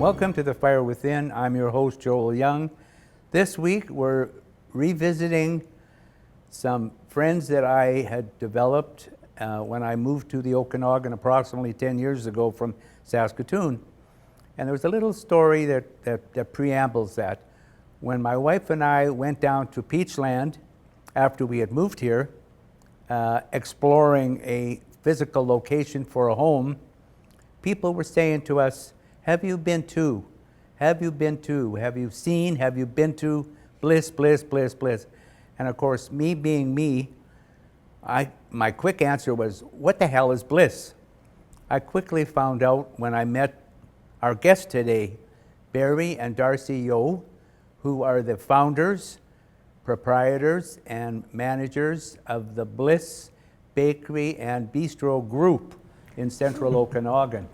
Welcome to The Fire Within. I'm your host, Joel Young. This week, we're revisiting some friends that I had developed when I moved to the Okanagan approximately 10 years ago from Saskatoon. And there was a little story that preambles that. When my wife and I went down to Peachland after we had moved here, exploring a physical location for a home, people were saying to us, have you been to? Have you been to? Have you seen? Have you been to Bliss, Bliss, Bliss, Bliss? And of course, me being me, my quick answer was, what the hell is Bliss? I quickly found out when I met our guest today, Barry and Darci Yeo, who are the founders, proprietors, and managers of the Bliss Bakery and Bistro group in Central Okanagan.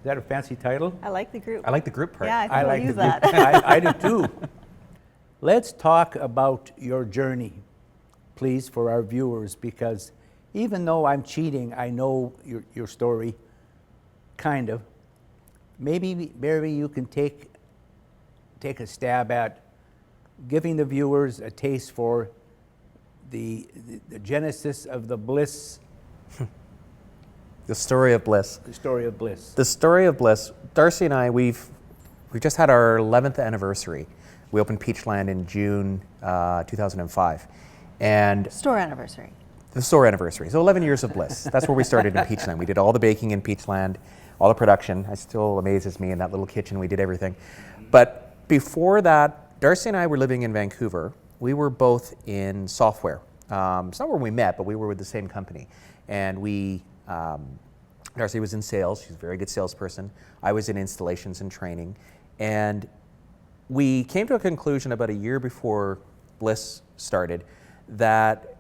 Is that a fancy title? I like the group. I like the group part. Yeah, I think we'll use that. I do too. Let's talk about your journey, please, for our viewers, because even though I'm cheating, I know your story, kind of. Maybe, Barry, you can take a stab at giving the viewers a taste for the genesis of the Bliss. The story of Bliss. The story of Bliss. The story of Bliss. Darci and I, we've just had our 11th anniversary. We opened Peachland in June 2005, and Store anniversary. the store anniversary. So 11 years of Bliss. That's where we started in Peachland. We did all the baking in Peachland, all the production. It still amazes me in that little kitchen. We did everything. But before that, Darci and I were living in Vancouver. We were both in software. It's not where we met, but we were with the same company, and we. Darci was in sales. She's a very good salesperson. I was in installations and training. And we came to a conclusion about a year before Bliss started that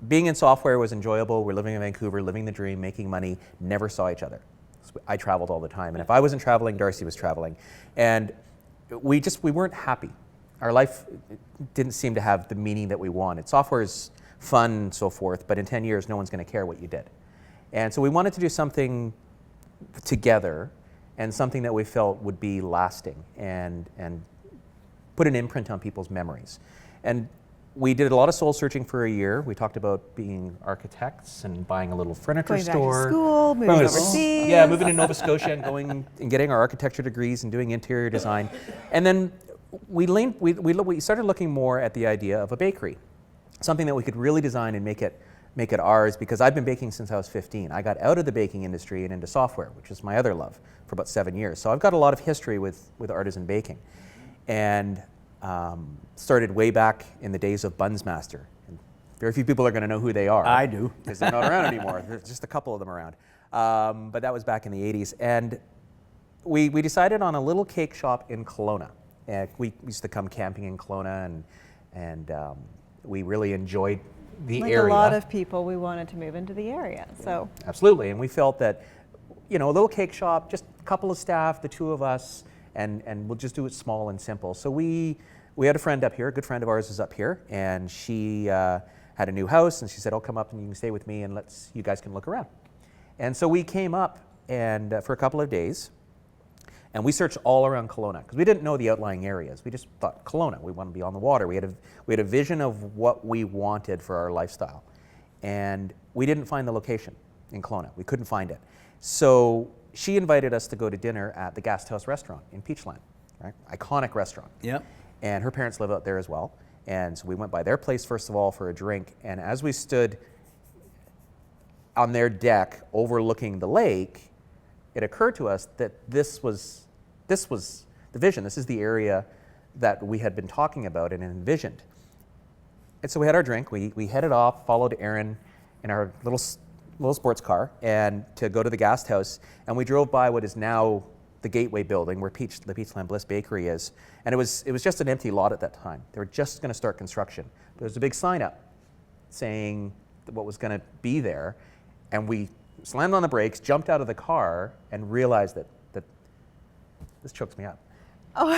being in software was enjoyable. We're living in Vancouver, living the dream, making money, never saw each other. I traveled all the time. And if I wasn't traveling, Darci was traveling. And we weren't happy. Our life didn't seem to have the meaning that we wanted. Software is fun and so forth, but in 10 years, no one's going to care what you did. And so we wanted to do something together and something that we felt would be lasting and put an imprint on people's memories. And we did a lot of soul searching for a year. We talked about being architects and buying a little furniture Going store. back to school, moving overseas. Yeah, moving to Nova Scotia and going and getting our architecture degrees and doing interior design. And then we started looking more at the idea of a bakery, something that we could really design and make it ours, because I've been baking since I was 15. I got out of the baking industry and into software, which is my other love, for about 7 years. So I've got a lot of history with artisan baking. And started way back in the days of Bunsmaster. And very few people are going to know who they are. I do. Because they're not around anymore. There's just a couple of them around. But that was back in the 80s. And we decided on a little cake shop in Kelowna. We used to come camping in Kelowna, and we really enjoyed the like area. a lot of people, we wanted to move into the area. So Absolutely, and we felt that, a little cake shop, just a couple of staff, the two of us, and we'll just do it small and simple. So we had a friend up here, a good friend of ours is up here, and she had a new house, and she said, "I'll come up and you can stay with me, and you guys can look around." And so we came up and for a couple of days, and we searched all around Kelowna because we didn't know the outlying areas. We just thought Kelowna, we want to be on the water. We had a vision of what we wanted for our lifestyle, and we didn't find the location in Kelowna. We couldn't find it. So she invited us to go to dinner at the Guest House restaurant in Peachland, right? Iconic restaurant. Yep. And her parents live out there as well. And so we went by their place first of all for a drink. And as we stood on their deck overlooking the lake, it occurred to us that this was the vision. This is the area that we had been talking about and envisioned. And so we had our drink. We headed off, followed Aaron in our little sports car, and to go to the Guest House. And we drove by what is now the Gateway building where the Peachland Bliss Bakery is. And it was just an empty lot at that time. They were just going to start construction. There was a big sign up saying what was going to be there. And we slammed on the brakes, jumped out of the car, and realized that this chokes me up. Oh.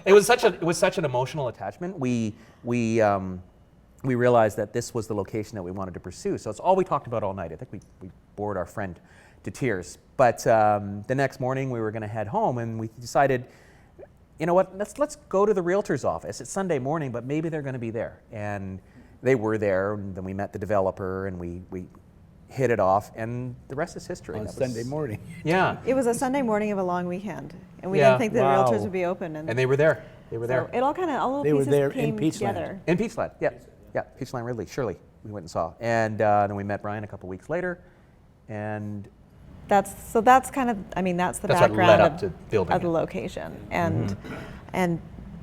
It was such an emotional attachment. We realized that this was the location that we wanted to pursue. So it's all we talked about all night. I think we bored our friend to tears. But the next morning we were going to head home, and we decided, you know what, let's go to the realtor's office. It's Sunday morning, but maybe they're going to be there. And they were there, and then we met the developer, and we hit it off, and the rest is history. On Sunday morning. Yeah. It was a Sunday morning of a long weekend, and we Yeah. didn't think the Wow. realtors would be open. And they were there. They were there. So it all kind of, all They the were pieces there in came Peachland. together. In Peachland, yeah. Yeah, Peachland Ridley, Shirley, we went and saw. And then we met Brian a couple weeks later, and That's kind of, I mean, that's the That's what background led up of, to building of the it. location. And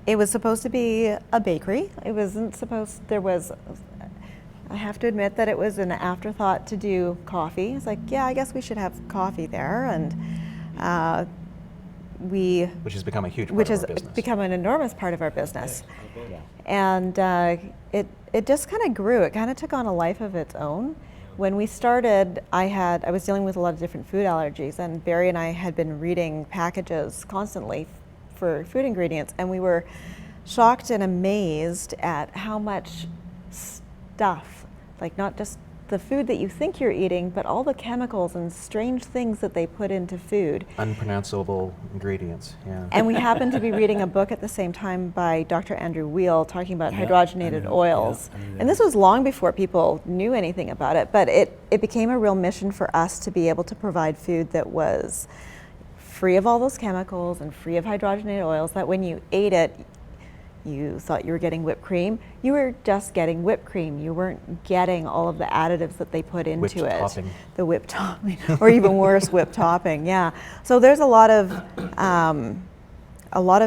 it was supposed to be a bakery. It wasn't supposed, I have to admit that it was an afterthought to do coffee. It's like, yeah, I guess we should have coffee there. And which has become a huge part which of has our business. become an enormous part of our business. Yeah. And it just kind of grew. It kind of took on a life of its own. When we started, I was dealing with a lot of different food allergies, and Barry and I had been reading packages constantly for food ingredients, and we were shocked and amazed at how much stuff, like not just the food that you think you're eating, but all the chemicals and strange things that they put into food. Unpronounceable ingredients, yeah. And we happened to be reading a book at the same time by Dr. Andrew Weil talking about Yeah, hydrogenated I know. oils. Yeah, I know And this was long before people knew anything about it, but it became a real mission for us to be able to provide food that was free of all those chemicals and free of hydrogenated oils, that when you ate it, you thought you were getting whipped cream. You were just getting whipped cream. You weren't getting all of the additives that they put into Whipped it. topping. The whipped topping, or even worse, whipped topping. Yeah. So there's a lot of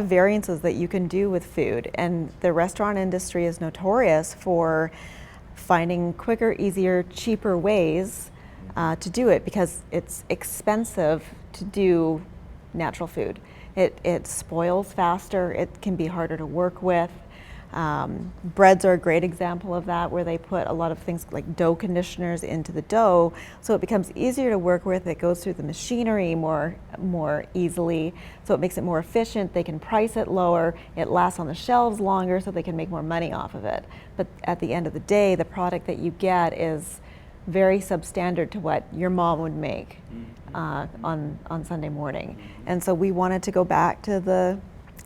variances that you can do with food, and the restaurant industry is notorious for finding quicker, easier, cheaper ways to do it, because it's expensive to do natural food. It spoils faster, it can be harder to work with. Breads are a great example of that, where they put a lot of things like dough conditioners into the dough, so it becomes easier to work with. It goes through the machinery more easily, so it makes it more efficient. They can price it lower, it lasts on the shelves longer, so they can make more money off of it. But at the end of the day, the product that you get is very substandard to what your mom would make on Sunday morning. And so we wanted to go back to the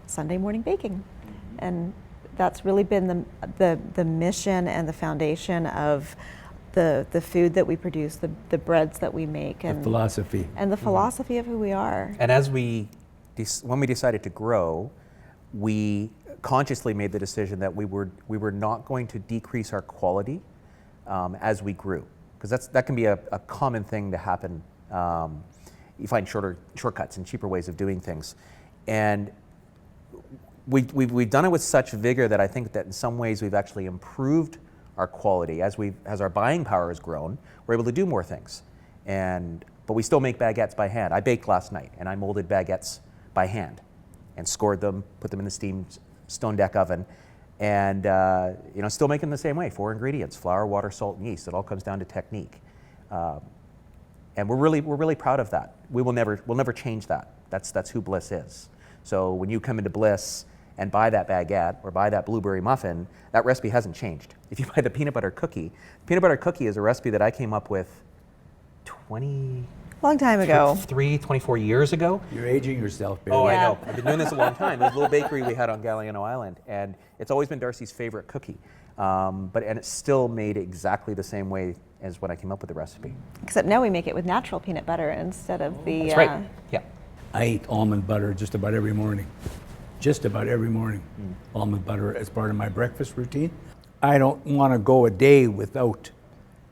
Sunday morning baking. And that's really been the mission and the foundation of the food that we produce, the breads that we make, and The philosophy. and the philosophy of who we are. And as when we decided to grow, we consciously made the decision that we were not going to decrease our quality as we grew, because that can be a common thing to happen. You find shortcuts and cheaper ways of doing things, and we've done it with such vigor that I think that in some ways we've actually improved our quality as our buying power has grown. We're able to do more things, but we still make baguettes by hand. I baked last night, and I molded baguettes by hand, and scored them, put them in the steamed stone deck oven, and still making them the same way. 4 ingredients: flour, water, salt, and yeast. It all comes down to technique, and we're really proud of that. We'll never change that. That's who Bliss is. So when you come into Bliss and buy that baguette or buy that blueberry muffin, that recipe hasn't changed. If you buy the peanut butter cookie is a recipe that I came up with 24 years ago. You're aging yourself, Barry. Oh, I Yeah. know. I've been doing this a long time. There's a little bakery we had on Galiano Island, and it's always been Darci's favorite cookie. And it's still made exactly the same way as when I came up with the recipe. Except now we make it with natural peanut butter instead of the. That's right. Yeah. I eat almond butter just about every morning. Just about every morning. Almond butter as part of my breakfast routine. I don't want to go a day without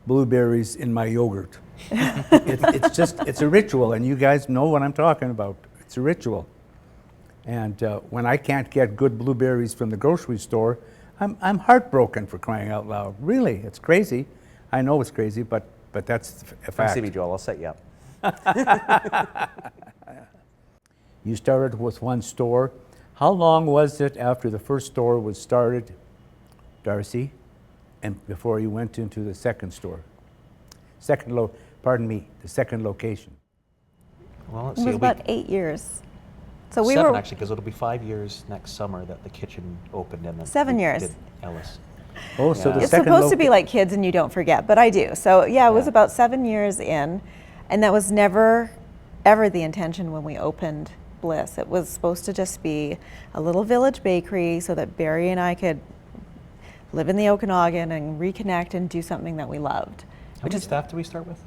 blueberries in my yogurt. It's a ritual, and you guys know what I'm talking about. It's a ritual. And when I can't get good blueberries from the grocery store, I'm heartbroken, for crying out loud. Really, it's crazy. I know it's crazy, but that's a Come fact. see me, Joel. I'll set you up. You started with one store. How long was it after the first store was started, Darci, and before you went into the second store? The second location. Well, let's It see. was It'll be about 8 years. So we 7 were actually, because it'll be 5 years next summer that the kitchen opened, and then 7 we years. did Ellis. Oh, so Yeah. the It's second supposed to be like kids and you don't forget, but I do. So yeah, it was Yeah. about 7 years in. And that was never, ever the intention when we opened Bliss. It was supposed to just be a little village bakery so that Barry and I could live in the Okanagan and reconnect and do something that we loved. How many staff do we start with?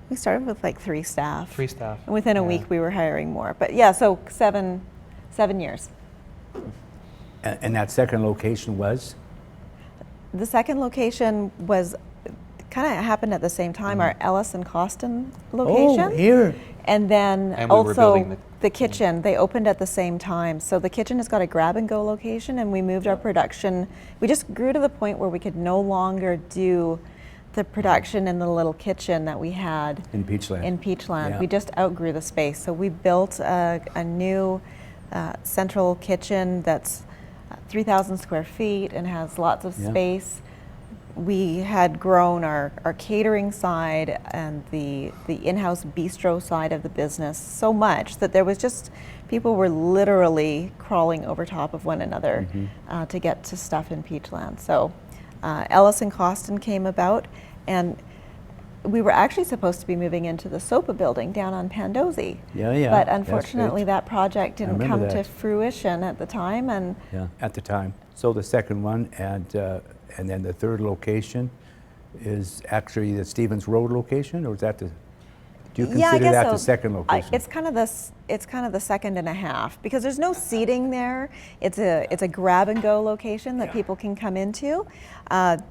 We started with like 3 staff. 3 staff. And within a week we were hiring more. But yeah, so 7 years. And that second location was? The second location was kind of happened at the same time, our Ellis and Costin location. Oh, here. And then And we were building also the kitchen, they opened at the same time. So the kitchen has got a grab and go location, and we moved our production. We just grew to the point where we could no longer do the production in the little kitchen that we had In Peachland. in Peachland. Yeah. We just outgrew the space. So we built a new central kitchen that's 3,000 square feet and has lots of Yeah. space. We had grown our catering side and the in-house bistro side of the business so much that there was just, people were literally crawling over top of one another to get to stuff in Peachland. So Ellis and Costin came about, and we were actually supposed to be moving into the SOPA building down on Pandosy. Yeah, yeah, But that's unfortunately right. that project didn't remember come to that. fruition at the time, and Yeah, at the time. So the second one, and then the third location is actually the Stevens Road location, or is that the? Do you yeah, I consider guess that so. the second location? It's kind of the second and a half, because there's no seating there. It's a grab and go location that people can come into.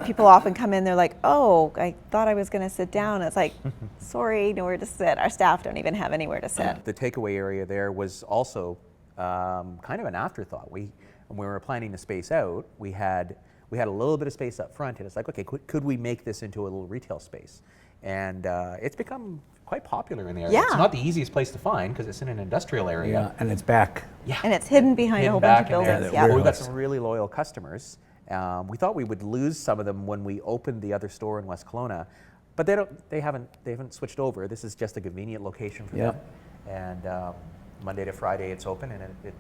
People often come in, they're like, oh, I thought I was going to sit down. It's like, sorry, nowhere to sit. Our staff don't even have anywhere to sit. The takeaway area there was also kind of an afterthought. When we were planning the space out, we had a little bit of space up front, and it's like, okay, could we make this into a little retail space? And it's become quite popular in the area. Yeah. It's not the easiest place to find because it's in an industrial area. Yeah, and it's back. Yeah. And it's hidden behind a Hidden whole bunch of back in there. buildings. Yeah, But we've got warehouse. some really loyal customers. We thought we would lose some of them when we opened the other store in West Kelowna, but they haven't switched over. This is just a convenient location for Yeah. them. And Monday to Friday it's open, and it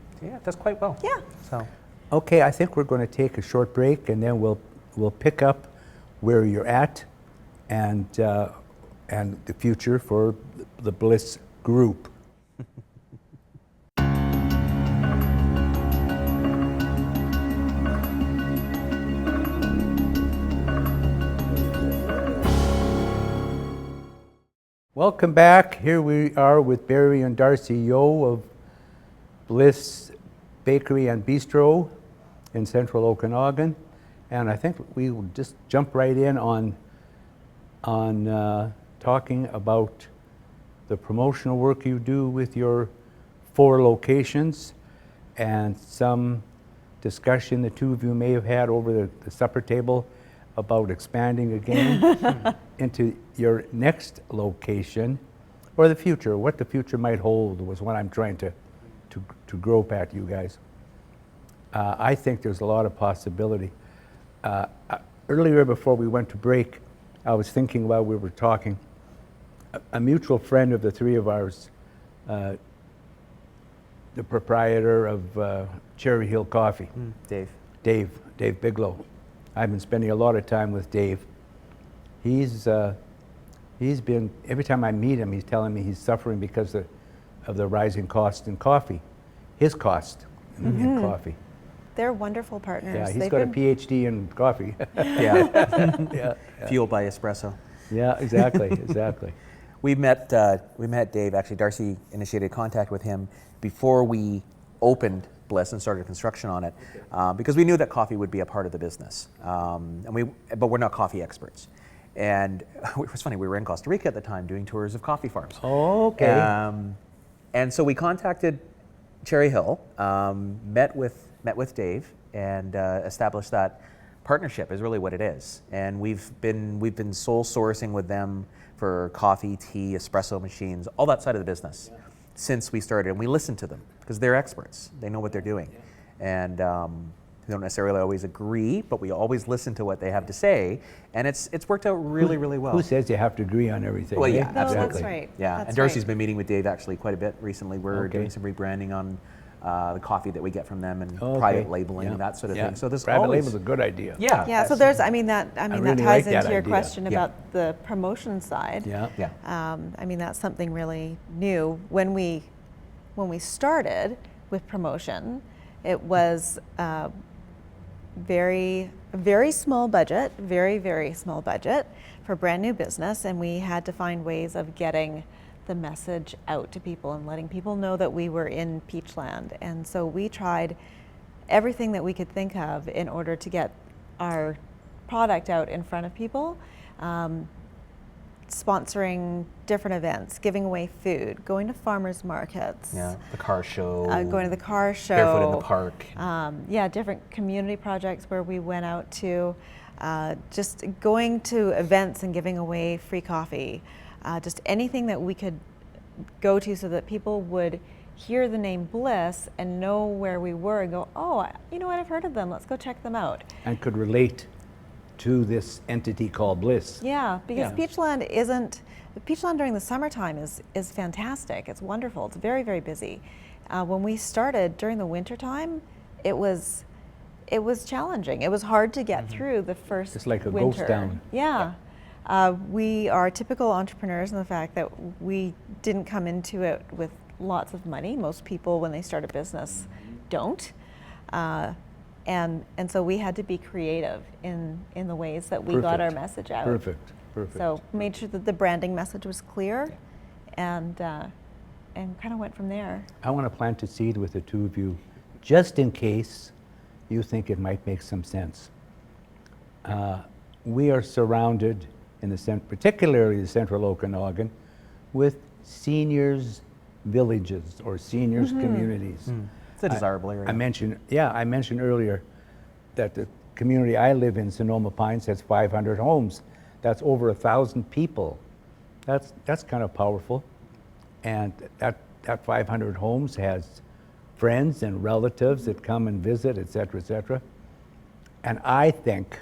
does quite well. Yeah. So Okay, I think we're going to take a short break, and then we'll pick up where you're at, and the future for the Bliss Group. Welcome back. Here we are with Barry and Darci Yeo of Bliss Bakery and Bistro in Central Okanagan, and I think we will just jump right in on talking about the promotional work you do with your 4 locations, and some discussion the two of you may have had over the supper table about expanding again into your next location, or the future, what the future might hold was what I'm trying to grope at, you guys. I think there's a lot of possibility. Earlier, before we went to break, I was thinking while we were talking, a mutual friend of the three of ours, the proprietor of Cherry Hill Coffee, Dave Bigelow. I've been spending a lot of time with Dave. He's been, every time I meet him, he's telling me he's suffering because of the rising cost in coffee, his cost in coffee. They're wonderful partners. Yeah, he's They've got a been- PhD in coffee. yeah, fueled by espresso. Yeah, exactly. We met Dave. Actually, Darci initiated contact with him before we opened Bliss and started construction on it, because we knew that coffee would be a part of the business, but we're not coffee experts. And it was funny, we were in Costa Rica at the time doing tours of coffee farms. Oh, okay. And so we contacted Cherry Hill, met with Dave, and established that partnership is really what it is. And we've been sole sourcing with them for coffee, tea, espresso machines, all that side of the business since we started. And we listen to them because they're experts. They know what they're doing. And we don't necessarily always agree, but we always listen to what they have to say. And it's worked out really, really well. Who says you have to agree on everything? Well, eh? yeah, No, absolutely. that's right. Yeah, That's and Darci's right. been meeting with Dave actually quite a bit recently. We're Okay. doing some rebranding on the coffee that we get from them, and Okay. private labeling, Yeah. that sort of Yeah. thing. So there's private always, label's a good idea. yeah, Yeah, so that's- there's, that really ties like that into your idea. question Yeah. about the promotion side. Yeah. yeah. That's something really new. When we started with promotion, it was very small budget, very small budget for a brand new business, and we had to find ways of getting the message out to people and letting people know that we were in Peachland. And so we tried everything that we could think of in order to get our product out in front of people. Sponsoring different events, giving away food, going to farmers markets, Yeah, the car show. going to the car show, Barefoot in the park. different community projects where we went out to, just going to events and giving away free coffee, just anything that we could go to so that people would hear the name Bliss and know where we were and go, oh, you know what, I've heard of them, let's go check them out. And could relate to this entity called Bliss. Yeah, because Yeah. Peachland during the summertime is fantastic. It's wonderful. It's very busy. When we started during the wintertime, it was challenging. It was hard to get through the first It's like a winter. ghost town. Yeah. We are typical entrepreneurs in the fact that we didn't come into it with lots of money. Most people, when they start a business, don't. And so we had to be creative in the ways that we got our Perfect. message out. Perfect. So made sure that the branding message was clear, and kind of went from there. I want to plant a seed with the two of you, just in case you think it might make some sense. We are surrounded, particularly the central Okanagan, with seniors villages or seniors communities. It's a desirable area. I mentioned earlier that the community I live in, Sonoma Pines, has 500 homes. That's over 1,000 people. That's kind of powerful. And that 500 homes has friends and relatives that come and visit, et cetera, et cetera. And I think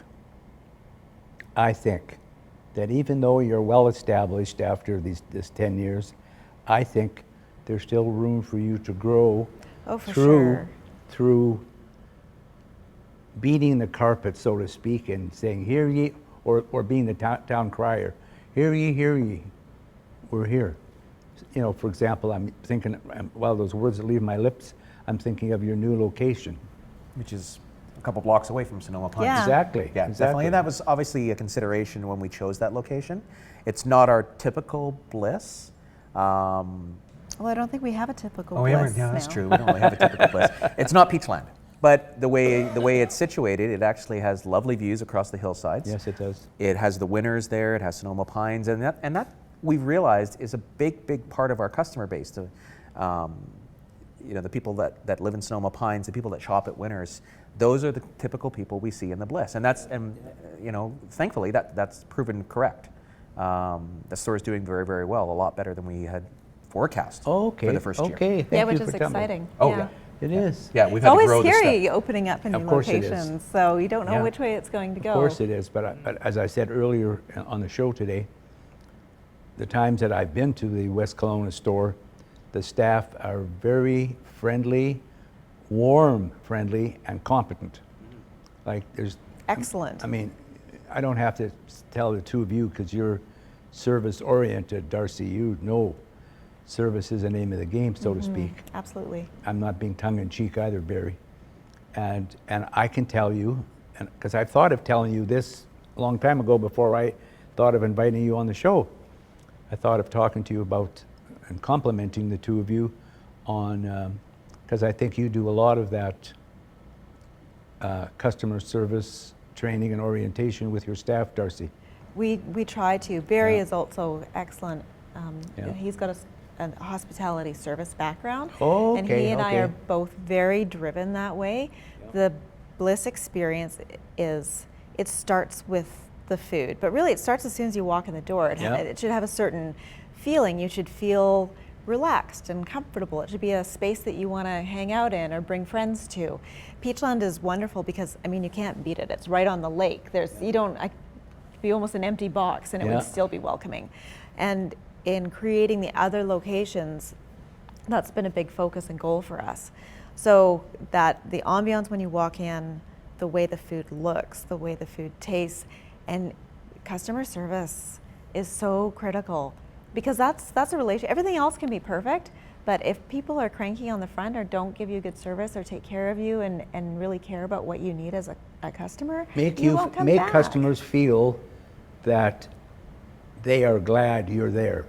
that even though you're well established after this 10 years, I think there's still room for you to grow. Oh, for sure. Through beating the carpet, so to speak, and saying, hear ye, or being the town crier, hear ye, we're here. For example, I'm thinking, while those words leave my lips, I'm thinking of your new location. Which is a couple blocks away from Sonoma Pines. Yeah. Exactly. Yeah, exactly. definitely. And that was obviously a consideration when we chose that location. It's not our typical Bliss. Well, I don't think we have a typical Oh, Bliss yeah, that's now. true. We don't really have a typical Bliss. It's not Peachland, but the way it's situated, it actually has lovely views across the hillsides. Yes, it does. It has the Winners there. It has Sonoma Pines, and that we've realized is a big part of our customer base. The people that live in Sonoma Pines, the people that shop at Winners, those are the typical people we see in the Bliss, and thankfully that's proven correct. The store is doing very well, a lot better than we had forecast for the first year. Okay, thank Yeah, you which for is telling me. exciting. Oh, yeah. yeah. It is. Yeah, we've It's had to always grow this scary stuff. opening up a new Of course it is. location, so you don't know Yeah. which way it's going to go. Of course it is, but as I said earlier on the show today, the times that I've been to the West Kelowna store, the staff are very friendly, warm, friendly, and competent. Like there's, Excellent. I mean, I don't have to tell the two of you because you're service-oriented, Darci. You know, service is the name of the game, so to speak. Absolutely. I'm not being tongue-in-cheek either, Barry. And I can tell you, because I've thought of telling you this a long time ago before I thought of inviting you on the show. I thought of talking to you about and complimenting the two of you on, because I think you do a lot of that customer service training and orientation with your staff, Darci. We try to. Barry Yeah. is also excellent. Yeah. He's got a hospitality service background, Oh, and okay, he and I okay. are both very driven that way. The Bliss experience it starts with the food, but really it starts as soon as you walk in the door. Yeah. It should have a certain feeling. You should feel relaxed and comfortable. It should be a space that you want to hang out in or bring friends to. Peachland is wonderful because you can't beat it. It's right on the lake. It'd be almost an empty box and it Yeah. would still be welcoming. And in creating the other locations, that's been a big focus and goal for us. So that the ambiance when you walk in, the way the food looks, the way the food tastes, and customer service is so critical, because that's a relation. Everything else can be perfect, but if people are cranky on the front or don't give you good service or take care of you and really care about what you need as a customer, you won't come make back. customers feel that they are glad you're there.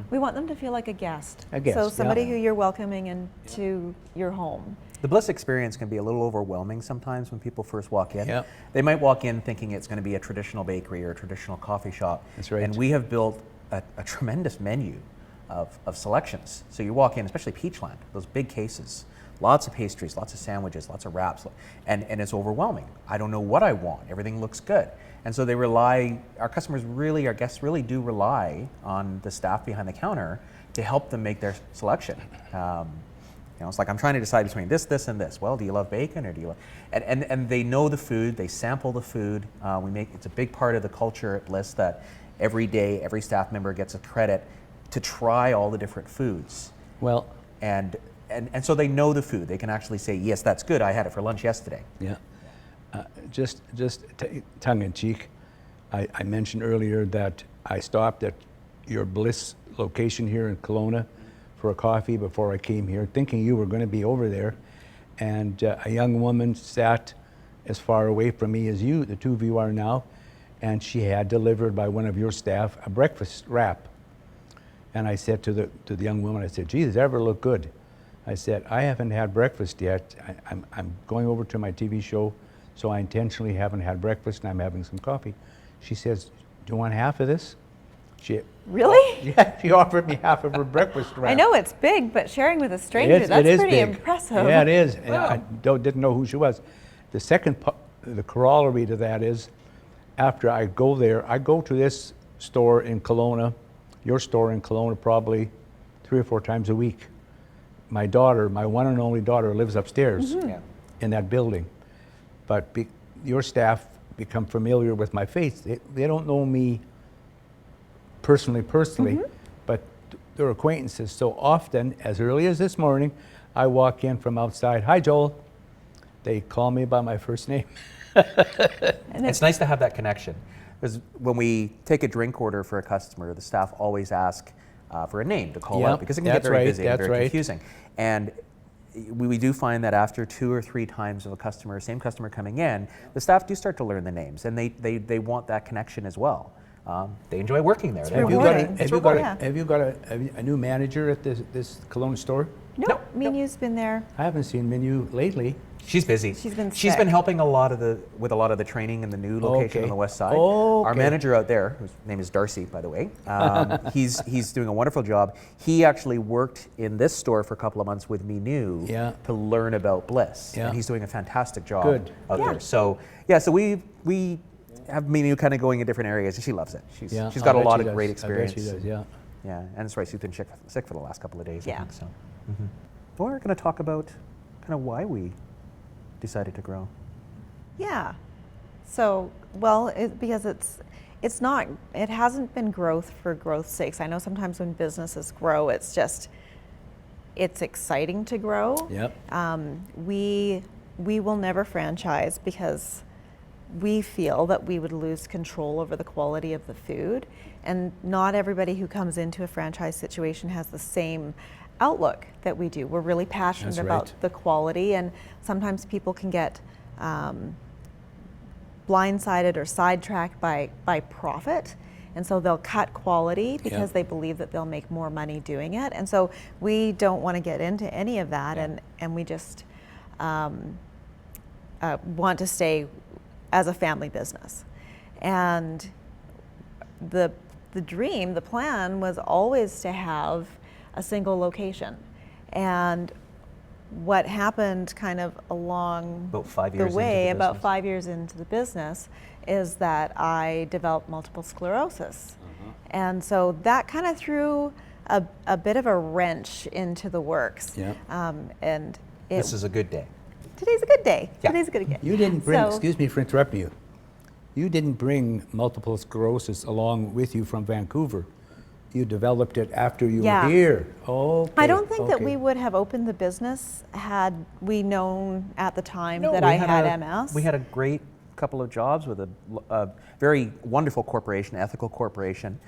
We want them to feel like a guest. A guest, So somebody yeah. who you're welcoming into your home. The Bliss experience can be a little overwhelming sometimes when people first walk in. Yep. They might walk in thinking it's going to be a traditional bakery or a traditional coffee shop. That's right. And we have built a tremendous menu of selections. So you walk in, especially Peachland, those big cases, lots of pastries, lots of sandwiches, lots of wraps, and it's overwhelming. I don't know what I want. Everything looks good. And so they rely, our guests really do rely on the staff behind the counter to help them make their selection. It's like, I'm trying to decide between this, and this. Well, do you love bacon or do you love, and they know the food, they sample the food. It's a big part of the culture at Bliss that every day, every staff member gets a credit to try all the different foods. Well, And so they know the food. They can actually say, yes, that's good. I had it for lunch yesterday. yeah. Just tongue in cheek, I mentioned earlier that I stopped at your Bliss location here in Kelowna for a coffee before I came here, thinking you were going to be over there. And a young woman sat as far away from me as you, the two of you are now, and she had delivered by one of your staff a breakfast wrap. And I said to the young woman, I said, "Gee, does it ever look good?" I said, "I haven't had breakfast yet. I'm going over to my TV show, so I intentionally haven't had breakfast, and I'm having some coffee." She says, "Do you want half of this?" Really? Yeah, she offered me half of her breakfast wrap. I know it's big, but sharing with a stranger, It that's is pretty big. impressive. Yeah, it is. And Wow. I didn't know who she was. The second, the corollary to that is, after I go there, I go to this store in Kelowna, your store in Kelowna, probably 3 or 4 times a week. My daughter, my one and only daughter, lives upstairs Yeah. in that building. But your staff become familiar with my face. They don't know me personally, but they're acquaintances. So often, as early as this morning, I walk in from outside. "Hi, Joel." They call me by my first name. And It's nice to have that connection. Because when we take a drink order for a customer, the staff always ask for a name to call Yep, out, because it can get that's very right, busy and that's very right. confusing. And we do find that after 2 or 3 times of same customer coming in, the staff do start to learn the names, and they want that connection as well. They enjoy working there. They Have you want- got rewarding. a, It's have you got a, rewarding. have you got a new manager at this Kelowna store? no, Minu's been there. I haven't seen Minu lately. She's busy. She's been She's sick. been helping with a lot of the training in the new location Okay. on the west side. Okay. Our manager out there, whose name is Darci, by the way, he's doing a wonderful job. He actually worked in this store for a couple of months with me Yeah. to learn about Bliss, Yeah. and he's doing a fantastic job Good. out Yeah. there. So we have Minu kind of going in different areas, and she loves it. She's Yeah, got I a bet lot she of great does. I bet experience. she does, yeah. Yeah, and that's right. She's been sick for the last couple of days. I Yeah. think so. We're going to talk about kind of why we decided to grow. Yeah. So, well, because it hasn't been growth for growth's sake. I know sometimes when businesses grow, it's exciting to grow. Yep. We will never franchise because we feel that we would lose control over the quality of the food, and not everybody who comes into a franchise situation has the same outlook that we do. We're really passionate That's about right. the quality, and sometimes people can get blindsided or sidetracked by profit, and so they'll cut quality because Yeah. they believe that they'll make more money doing it. And so we don't want to get into any of that, and we just want to stay as a family business. And the dream, the plan was always to have a single location. And what happened kind of along About 5 the years into way, the about business. 5 years into the business, is that I developed multiple sclerosis. And so that kind of threw a bit of a wrench into the works. Yeah. And This is a good day. today's a good day. Yeah. Today's a good day. You didn't bring, So- excuse me for interrupting you, you didn't bring multiple sclerosis along with you from Vancouver. you developed it after you Yeah. were here. Okay. I don't think that okay. we would have opened the business had we known at the time No, that we I had a- MS. We had a great couple of jobs with a very wonderful corporation, ethical corporation.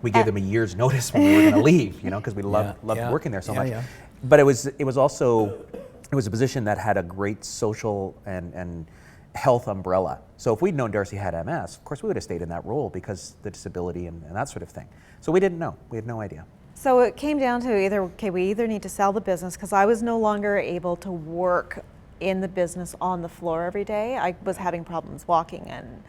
We gave them a year's notice when we were going to leave, because we loved yeah, working there so yeah, much. yeah. But it was a position that had a great social and health umbrella. So if we'd known Darci had MS, of course we would have stayed in that role because the disability and that sort of thing. So we didn't know. We had no idea. So it came down to we either need to sell the business because I was no longer able to work in the business on the floor every day. I was having problems walking and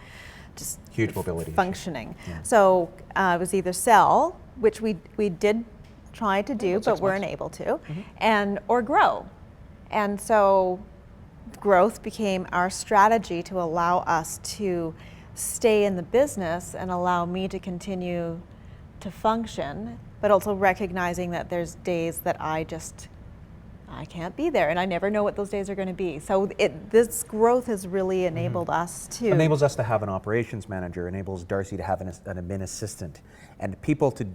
just Huge mobility issue. functioning. Yeah. So it was either sell, which we did try to do, about but 6 weren't months. able to, or grow. And so growth became our strategy to allow us to stay in the business and allow me to continue to function, but also recognizing that there's days that I can't be there, and I never know what those days are going to be. So this growth has really enabled us to Enables us to have an operations manager, enables Darci to have an admin assistant, and people to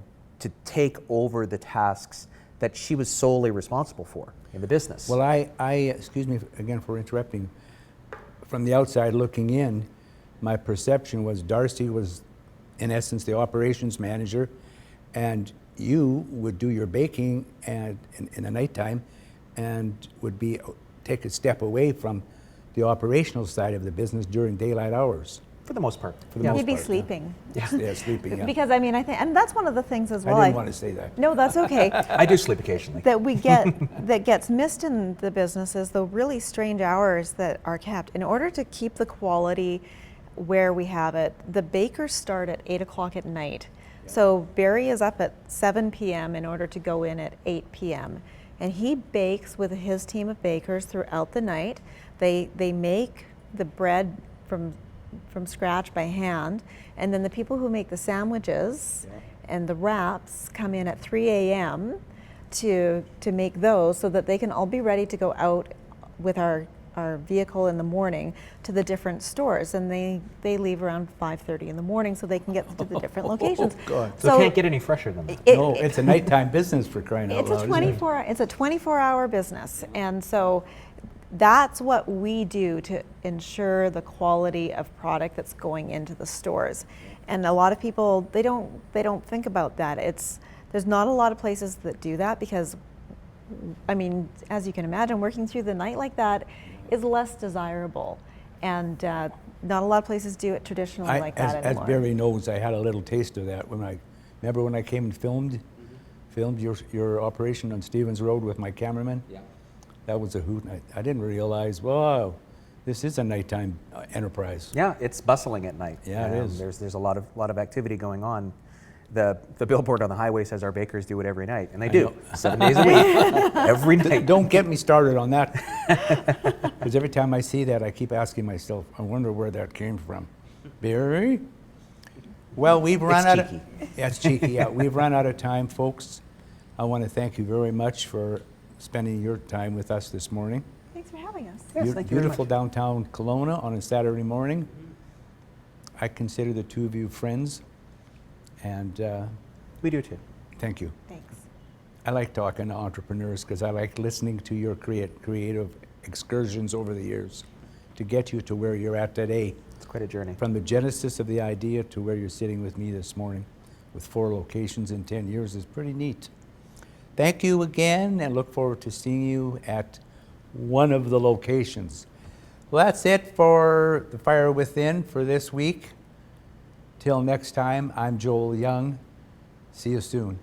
take over the tasks that she was solely responsible for in the business. Well, I excuse me again for interrupting. From the outside looking in, my perception was Darci was, in essence, the operations manager, and you would do your baking and in the nighttime, and would take a step away from the operational side of the business during daylight hours. for the most part. For the most he'd be part, yeah. sleeping. Yeah, sleeping. Yeah. Because I think, and that's one of the things as well. I didn't want to say that. No, that's okay. I do sleep occasionally. that we get that gets missed in the business is the really strange hours that are kept. In order to keep the quality where we have it, the bakers start at 8 o'clock at night. So Barry is up at 7 p.m. in order to go in at 8 p.m. And he bakes with his team of bakers throughout the night. They make the bread from scratch by hand, and then the people who make the sandwiches and the wraps come in at 3 a.m. to make those so that they can all be ready to go out with our vehicle in the morning to the different stores, and they leave around 5:30 in the morning so they can get to the different locations. Oh, God. So it can't get any fresher than that. No, it's a nighttime business for crying out It's loud. a 24-hour business, and so that's what we do to ensure the quality of product that's going into the stores. And a lot of people they don't think about that. There's not a lot of places that do that because, I mean, as you can imagine, working through the night like that is less desirable, and not a lot of places do it traditionally like that As anymore. Barry knows, I had a little taste of that when I came and filmed your operation on Stevens Road with my cameraman. Yeah. That was a hoot. I didn't realize, wow, this is a nighttime enterprise. Yeah, it's bustling at night. Yeah, it is. There's a lot of activity going on. The billboard on the highway says our bakers do it every night, and they do. 7 days a week, every night. Don't get me started on that. Because every time I see that, I keep asking myself, I wonder where that came from. Barry? Well, we've run out of... cheeky. Yeah, it's cheeky, yeah. We've run out of time, folks. I want to thank you very much for spending your time with us this morning. Thanks for having us. Yes, thank you very Beautiful much. downtown Kelowna on a Saturday morning. I consider the two of you friends, and We do too. thank you. Thanks. I like talking to entrepreneurs because I like listening to your creative excursions over the years to get you to where you're at today. It's quite a journey. From the genesis of the idea to where you're sitting with me this morning with 4 locations in 10 years is pretty neat. Thank you again, and look forward to seeing you at one of the locations. Well, that's it for The Fire Within for this week. Till next time, I'm Joel Young. See you soon.